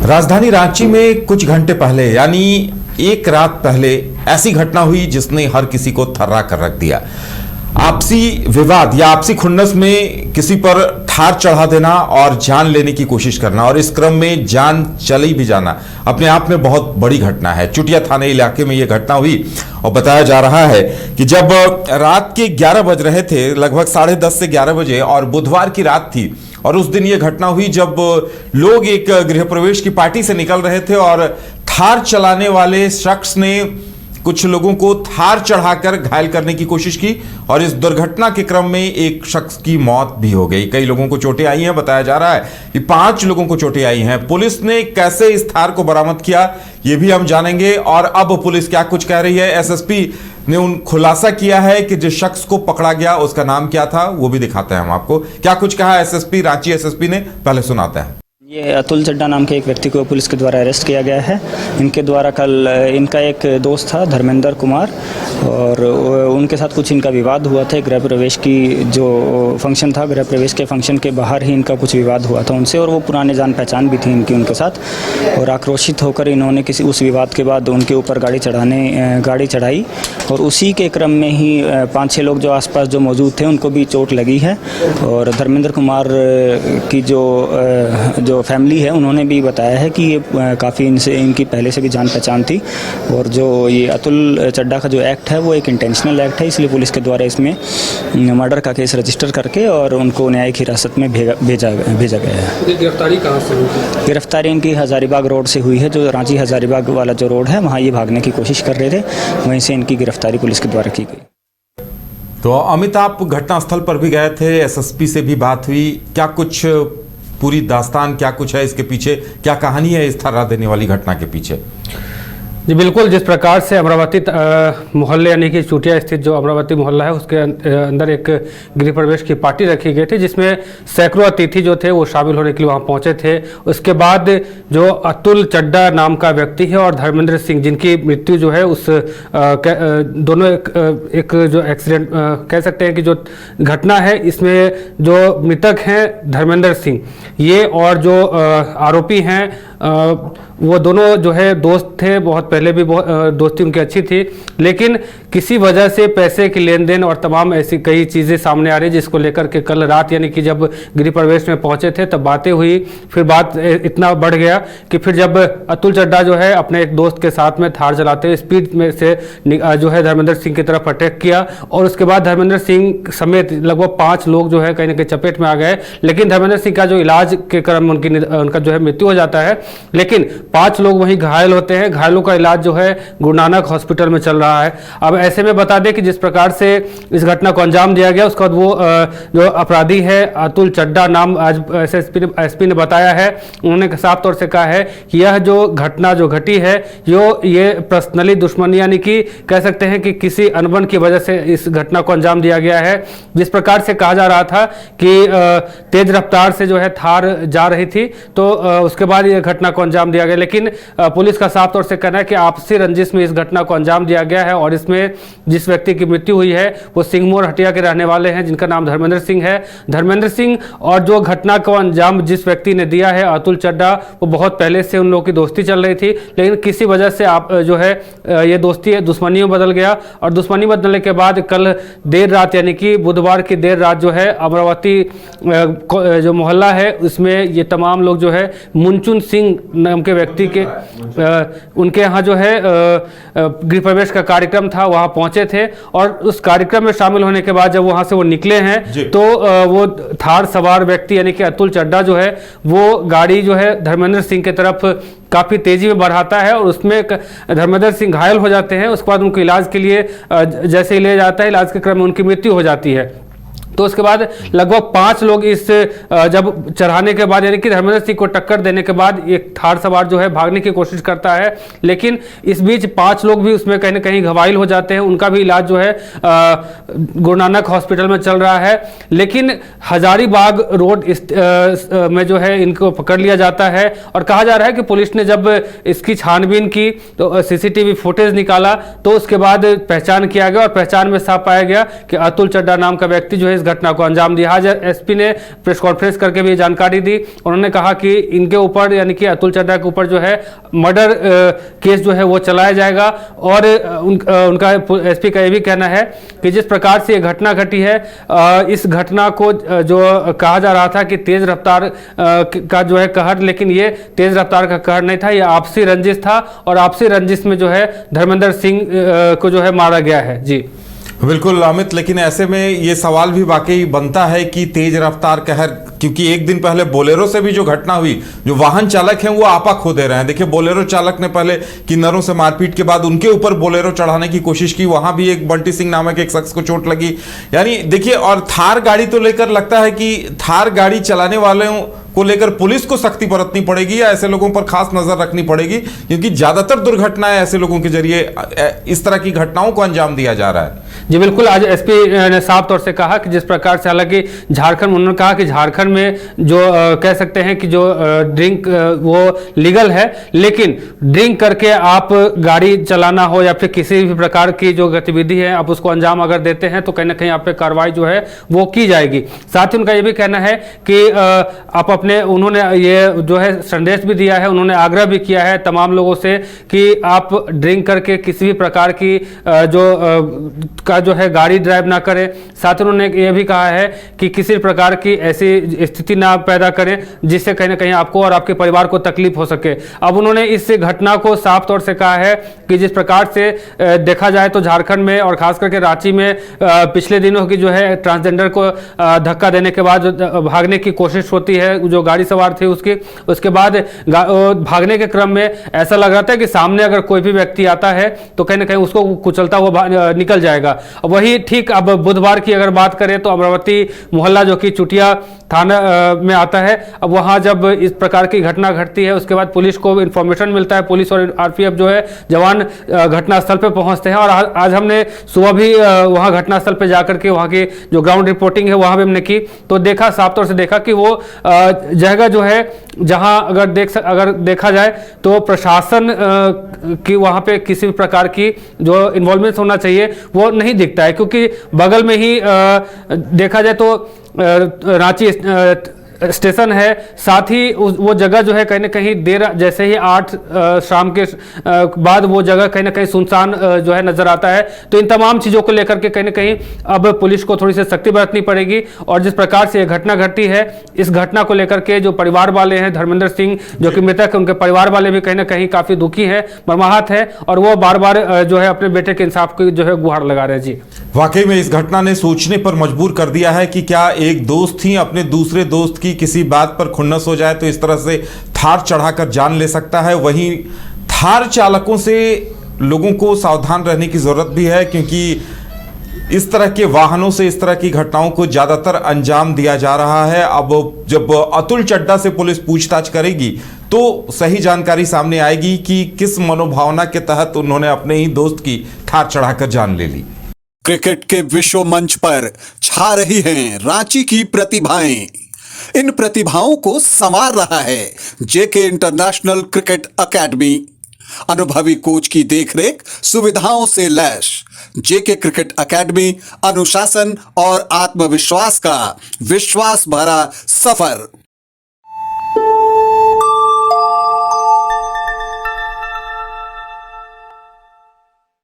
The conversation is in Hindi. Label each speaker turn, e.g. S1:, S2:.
S1: राजधानी रांची में कुछ घंटे पहले यानी एक रात पहले ऐसी घटना हुई जिसने हर किसी को थर्रा कर रख दिया। आपसी विवाद या आपसी खुन्नस में किसी पर ठार चढ़ा देना और जान लेने की कोशिश करना, और इस क्रम में जान चली भी जाना अपने आप में बहुत बड़ी घटना है। चुटिया थाने इलाके में यह घटना हुई और बताया जा रहा है कि जब रात के 11 बज रहे थे, लगभग 10:30 से 11 बजे, और बुधवार की रात थी, और उस दिन यह घटना हुई जब लोग एक गृह प्रवेश की पार्टी से निकल रहे थे और थार चलाने वाले शख्स ने कुछ लोगों को थार चढ़ाकर घायल करने की कोशिश की, और इस दुर्घटना के क्रम में एक शख्स की मौत भी हो गई। कई लोगों को चोटें आई हैं। बताया जा रहा है कि 5 लोगों को चोटें आई हैं। पुलिस ने कैसे इस थार को बरामद किया ये भी हम जानेंगे, और अब पुलिस क्या कुछ कह रही है। एसएसपी ने खुलासा किया है कि जिस शख्स को पकड़ा गया उसका नाम क्या था, वो भी दिखाते हैं हम आपको। क्या कुछ कहा एसएसपी, रांची एसएसपी ने, पहले सुनाते हैं।
S2: ये अतुल चड्डा नाम के एक व्यक्ति को पुलिस के द्वारा अरेस्ट किया गया है। इनके द्वारा कल इनका एक दोस्त था धर्मेंद्र कुमार, और उनके साथ कुछ इनका विवाद हुआ था। गृह प्रवेश की जो फंक्शन था, गृह प्रवेश के फंक्शन के बाहर ही इनका कुछ विवाद हुआ था उनसे, और वो पुराने जान पहचान भी थी इनकी उनके साथ। और आक्रोशित होकर इन्होंने उस विवाद के बाद उनके ऊपर गाड़ी चढ़ाई, और उसी के क्रम में ही 5-6 लोग जो आसपास जो मौजूद थे उनको भी चोट लगी है। और धर्मेंद्र कुमार की जो फैमिली है उन्होंने भी बताया है कि ये काफ़ी इनकी पहले से भी जान पहचान थी, और जो ये अतुल चड्डा का जो एक्ट है वो एक इंटेंशनल एक्ट है, इसलिए पुलिस के द्वारा इसमें मर्डर का केस रजिस्टर करके और उनको न्यायिक हिरासत में भेजा गया है।
S3: गिरफ्तारी कहाँ से हुई?
S2: गिरफ्तारी इनकी हजारीबाग रोड से हुई है। जो रांची हजारीबाग वाला जो रोड है वहाँ ये भागने की कोशिश कर रहे थे, वहीं से इनकी गिरफ्तारी पुलिस के द्वारा की गई।
S1: तो अमित, आप घटनास्थल पर भी गए थे, एसएसपी से भी बात हुई, क्या कुछ पूरी दास्तान क्या कुछ है इसके पीछे, क्या कहानी है इस थर्रा देने वाली घटना के पीछे?
S3: जी बिल्कुल, जिस प्रकार से अमरावती मोहल्ले यानी कि चुटिया स्थित जो अमरावती मोहल्ला है उसके अंदर एक गृह प्रवेश की पार्टी रखी गई थी, जिसमें सैकड़ों अतिथि जो थे वो शामिल होने के लिए वहाँ पहुँचे थे। उसके बाद जो अतुल चड्डा नाम का व्यक्ति है और धर्मेंद्र सिंह, जिनकी मृत्यु जो है उस दोनों एक जो एक्सीडेंट कह सकते हैं कि जो घटना है, इसमें जो मृतक हैं धर्मेंद्र सिंह ये, और जो आरोपी हैं वो दोनों जो है दोस्त थे, बहुत पहले भी दोस्ती उनकी अच्छी थी, लेकिन किसी वजह से पैसे की लेन देन और तमाम ऐसी कई चीज़ें सामने आ रही, जिसको लेकर के कल रात यानी कि जब गृह प्रवेश में पहुंचे थे तब बातें हुई। फिर बात इतना बढ़ गया कि फिर जब अतुल चड्डा जो है अपने एक दोस्त के साथ में थार चलाते हुए स्पीड में से जो है धर्मेंद्र सिंह की तरफ अटैक किया, और उसके बाद धर्मेंद्र सिंह समेत लगभग 5 लोग जो है कहीं ना कहीं चपेट में आ गए। लेकिन धर्मेंद्र सिंह का जो इलाज के क्रम उनका जो है मृत्यु हो जाता है, लेकिन 5 लोग वहीं घायल होते हैं। घायलों का इलाज जो है गुरु नानक हॉस्पिटल में चल रहा है। अब ऐसे में बता दें कि जिस प्रकार से इस घटना को अंजाम दिया गया, उसके बाद वो जो अपराधी है अतुल चड्डा नाम, आज एसपी ने बताया है, उन्होंने साफ तौर से कहा है कि यह जो घटना जो घटी है ये पर्सनली दुश्मनी यानी कि कह सकते हैं कि किसी अनबन की वजह से इस घटना को अंजाम दिया गया है। जिस प्रकार से कहा जा रहा था कि तेज रफ्तार से जो है थार जा रही थी, तो उसके बाद यह घटना को अंजाम दिया गया, लेकिन पुलिस का साफ तौर से कहना है कि आपसी रंजिश में इस घटना को अंजाम दिया गया है। और इसमें जिस व्यक्ति की मृत्यु हुई है वो सिंहमोर हटिया के रहने वाले हैं, जिनका नाम धर्मेंद्र सिंह है। धर्मेंद्र सिंह और जो घटना को अंजाम जिस व्यक्ति ने दिया है अतुल चड्डा, वो बहुत पहले से उन लोगों की दोस्ती चल रही थी, लेकिन किसी वजह से आप जो है ये दोस्ती दुश्मनी में बदल गया, और दुश्मनी बदलने के बाद कल देर रात यानी कि बुधवार की देर रात जो है अमरावती जो मोहल्ला है उसमें ये तमाम लोग जो है मुंचुन सिंह नाम के व्यक्ति के उनके यहाँ जो है गृह प्रवेश का कार्यक्रम था, वहाँ पहुँचे थे, और उस कार्यक्रम में शामिल होने के बाद जब वहाँ से वो निकले हैं तो वो थार सवार व्यक्ति यानी कि अतुल चड्डा जो है वो गाड़ी जो है धर्मेंद्र सिंह की तरफ काफ़ी तेज़ी में बढ़ाता है, और उसमें धर्मेंद्र सिंह घायल हो जाते हैं। उसके बाद उनको इलाज के लिए जैसे ही ले जाता है, इलाज के क्रम में उनकी मृत्यु हो जाती है। तो उसके बाद लगभग 5 लोग इस जब चढ़ाने के बाद यानी कि धर्मेंद्र सिंह को टक्कर देने के बाद एक थार सवार जो है भागने की कोशिश करता है, लेकिन इस बीच 5 लोग भी उसमें कहीं ना कहीं घायल हो जाते हैं। उनका भी इलाज जो है गुरु नानक हॉस्पिटल में चल रहा है, लेकिन हजारीबाग रोड में जो है इनको पकड़ लिया जाता है। और कहा जा रहा है कि पुलिस ने जब इसकी छानबीन की तो सीसीटीवी फुटेज निकाला, तो उसके बाद पहचान किया गया, और पहचान में साफ पाया गया कि अतुल चड्डा नाम का व्यक्ति जो है इस घटना को अंजाम दिया। आज एसपी ने प्रेस कॉन्फ्रेंस करके भी जानकारी दी। उन्होंने कहा कि इनके ऊपर यानी कि अतुल चड्ढा के ऊपर जो है मर्डर केस जो है वो चलाया जाएगा। और उनका एसपी का ये भी कहना है कि जिस प्रकार से ये घटना घटी है, इस घटना को जो कहा जा रहा था कि तेज रफ्तार का जो है कहर, लेकिन ये तेज रफ्तार का कहर नहीं था, ये आपसी रंजिश था। और आपसी रंजिश में जो है धर्मेंद्र सिंह को जो है मारा गया है। जी
S1: बिल्कुल अमित, लेकिन ऐसे में ये सवाल भी वाकई बनता है कि तेज रफ्तार कहर, क्योंकि एक दिन पहले बोलेरो से भी जो घटना हुई, जो वाहन चालक हैं वो आपा खो दे रहे हैं। देखिए, बोलेरो चालक ने पहले किन्नरों से मारपीट के बाद उनके ऊपर बोलेरो चढ़ाने की कोशिश की, वहां भी एक बंटी सिंह नामक एक शख्स को चोट लगी। यानी देखिए, और थार गाड़ी तो लेकर लगता है कि थार गाड़ी चलाने वालों को लेकर पुलिस को सख्ती बरतनी पड़ेगी या ऐसे लोगों पर खास नजर रखनी पड़ेगी, क्योंकि ज्यादातर दुर्घटनाएं ऐसे लोगों के जरिए इस तरह की घटनाओं को अंजाम दिया जा रहा है।
S3: जी बिल्कुल, आज एसपी ने साफ तौर से कहा कि जिस प्रकार से, हालांकि झारखंड, उन्होंने कहा कि झारखंड में जो कह सकते हैं कि जो ड्रिंक वो लीगल है, लेकिन ड्रिंक करके आप गाड़ी चलाना हो या फिर किसी भी प्रकार की जो गतिविधि है आप उसको अंजाम अगर देते हैं तो कहीं ना कहीं आप पे कार्रवाई जो है वो की जाएगी। साथ ही उनका ये भी कहना है कि आप अपने, उन्होंने ये जो है संदेश भी दिया है, उन्होंने आग्रह भी किया है तमाम लोगों से कि आप ड्रिंक करके किसी भी प्रकार की जो है गाड़ी ड्राइव ना करें। साथ ही उन्होंने ये भी कहा है कि किसी प्रकार की ऐसी स्थिति ना पैदा करें जिससे कहीं ना कहीं आपको और आपके परिवार को तकलीफ हो सके। अब उन्होंने इस घटना को साफ तौर से कहा है कि जिस प्रकार से देखा जाए तो झारखंड में और खास करके रांची में पिछले दिनों की जो है ट्रांसजेंडर को धक्का देने के बाद भागने की कोशिश होती है, जो गाड़ी सवार थे उसके बाद भागने के क्रम में ऐसा लग रहा था कि सामने अगर कोई भी व्यक्ति आता है तो कहीं ना कहीं उसको कुचलता हुआ निकल जाएगा। वही ठीक अब बुधवार की अगर बात करें तो अमरावती मोहल्ला जो कि चुटिया थाना में आता है, अब वहां जब इस प्रकार की घटना घटती है उसके बाद पुलिस को इन्फॉर्मेशन मिलता है, पुलिस और आरपीएफ जो है जवान घटनास्थल पे पहुंचते हैं। और आज हमने सुबह भी वहां घटनास्थल पे जाकर के वहां की जो ग्राउंड रिपोर्टिंग है वहां भी हमने की, तो देखा, साफ तौर से देखा कि वो जगह जो है जहां अगर देखा जाए तो प्रशासन की वहां पे किसी भी प्रकार की जो इन्वॉल्वमेंट होना चाहिए वो नहीं दिखता है, क्योंकि बगल में ही देखा जाए तो रांची स्टेशन है। साथ ही वो जगह जो है कहीं ना कहीं देर जैसे ही 8 शाम के बाद वो जगह कहीं ना कहीं सुनसान जो है नजर आता है। तो इन तमाम चीज़ों को लेकर के कहीं ना कहीं अब पुलिस को थोड़ी सी सख्ती बरतनी पड़ेगी। और जिस प्रकार से ये घटना घटी है, इस घटना को लेकर के जो परिवार वाले हैं, धर्मेंद्र सिंह जो कि मृतक है, उनके परिवार वाले भी कहीं ना कहीं काफ़ी दुखी हैं, मर्माहत है, और वो बार बार जो है अपने बेटे के इंसाफ की जो है गुहार लगा रहे हैं। जी
S1: वाकई में इस घटना ने सोचने पर मजबूर कर दिया है कि क्या एक दोस्त ही अपने दूसरे दोस्त की किसी बात पर खुन्नस हो जाए तो इस तरह से थार चढ़ाकर जान ले सकता है। वहीं थार चालकों से लोगों को सावधान रहने की जरूरत भी है, क्योंकि इस तरह के वाहनों से इस तरह की घटनाओं को ज्यादातर अंजाम दिया जा रहा है। अब जब अतुल चड्ढा से पुलिस पूछताछ करेगी तो सही जानकारी सामने आएगी कि किस मनोभावना के तहत उन्होंने अपने ही दोस्त की थार चढ़ाकर जान ले ली।
S4: क्रिकेट के विश्व मंच पर छा रही हैं रांची की प्रतिभाएं। इन प्रतिभाओं को संवार रहा है जेके इंटरनेशनल क्रिकेट एकेडमी। अनुभवी कोच की देखरेख, सुविधाओं से लैस जेके क्रिकेट एकेडमी अनुशासन और आत्मविश्वास का विश्वास भरा सफर।